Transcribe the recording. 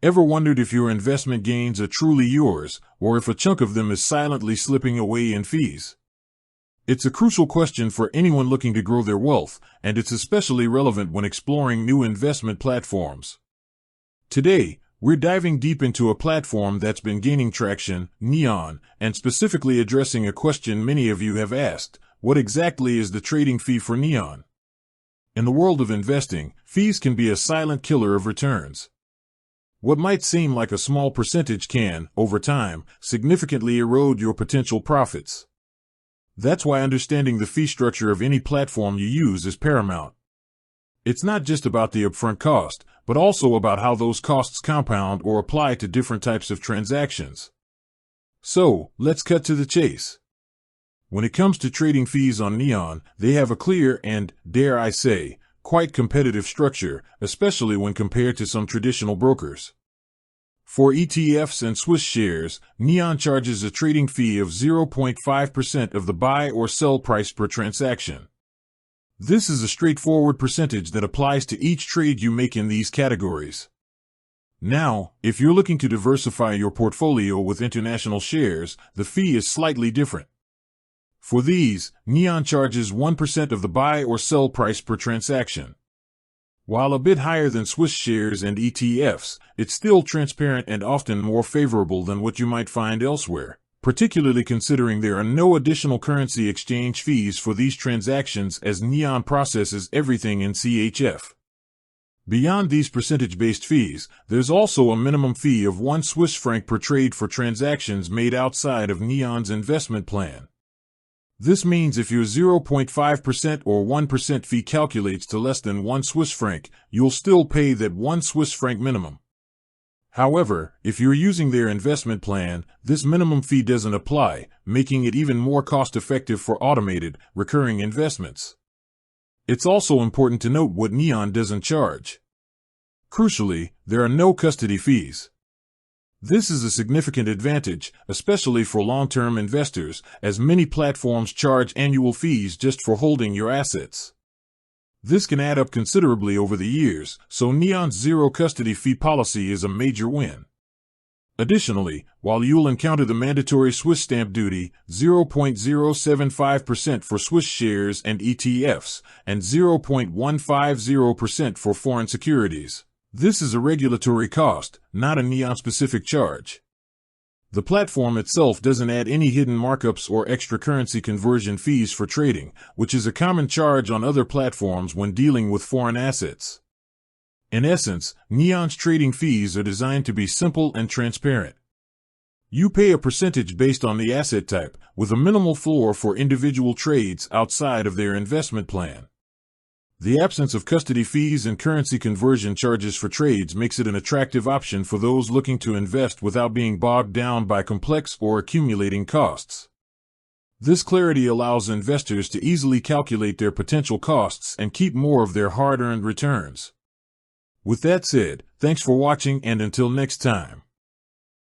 Ever wondered if your investment gains are truly yours, or if a chunk of them is silently slipping away in fees? It's a crucial question for anyone looking to grow their wealth, and it's especially relevant when exploring new investment platforms. Today, we're diving deep into a platform that's been gaining traction, Neon, and specifically addressing a question many of you have asked: what exactly is the trading fee for Neon? In the world of investing, fees can be a silent killer of returns. What might seem like a small percentage can, over time, significantly erode your potential profits. That's why understanding the fee structure of any platform you use is paramount. It's not just about the upfront cost, but also about how those costs compound or apply to different types of transactions. So, let's cut to the chase. When it comes to trading fees on Neon, they have a clear and, dare I say, quite competitive structure, especially when compared to some traditional brokers. For ETFs and Swiss shares, Neon charges a trading fee of 0.5% of the buy or sell price per transaction. This is a straightforward percentage that applies to each trade you make in these categories. Now, if you're looking to diversify your portfolio with international shares, the fee is slightly different. For these, Neon charges 1% of the buy or sell price per transaction. While a bit higher than Swiss shares and ETFs, it's still transparent and often more favorable than what you might find elsewhere, particularly considering there are no additional currency exchange fees for these transactions as Neon processes everything in CHF. Beyond these percentage-based fees, there's also a minimum fee of 1 Swiss franc per trade for transactions made outside of Neon's investment plan. This means if your 0.5% or 1% fee calculates to less than 1 Swiss franc, you'll still pay that 1 Swiss franc minimum. However, if you're using their investment plan, this minimum fee doesn't apply, making it even more cost-effective for automated, recurring investments. It's also important to note what Neon doesn't charge. Crucially, there are no custody fees. This is a significant advantage, especially for long-term investors, as many platforms charge annual fees just for holding your assets. This can add up considerably over the years, so Neon's zero custody fee policy is a major win. Additionally, while you'll encounter the mandatory Swiss stamp duty, 0.075% for Swiss shares and ETFs, and 0.150% for foreign securities, this is a regulatory cost, not a Neon-specific charge. The platform itself doesn't add any hidden markups or extra currency conversion fees for trading, which is a common charge on other platforms when dealing with foreign assets. In essence, Neon's trading fees are designed to be simple and transparent. You pay a percentage based on the asset type, with a minimal floor for individual trades outside of their investment plan. The absence of custody fees and currency conversion charges for trades makes it an attractive option for those looking to invest without being bogged down by complex or accumulating costs. This clarity allows investors to easily calculate their potential costs and keep more of their hard-earned returns. With that said, thanks for watching, and until next time.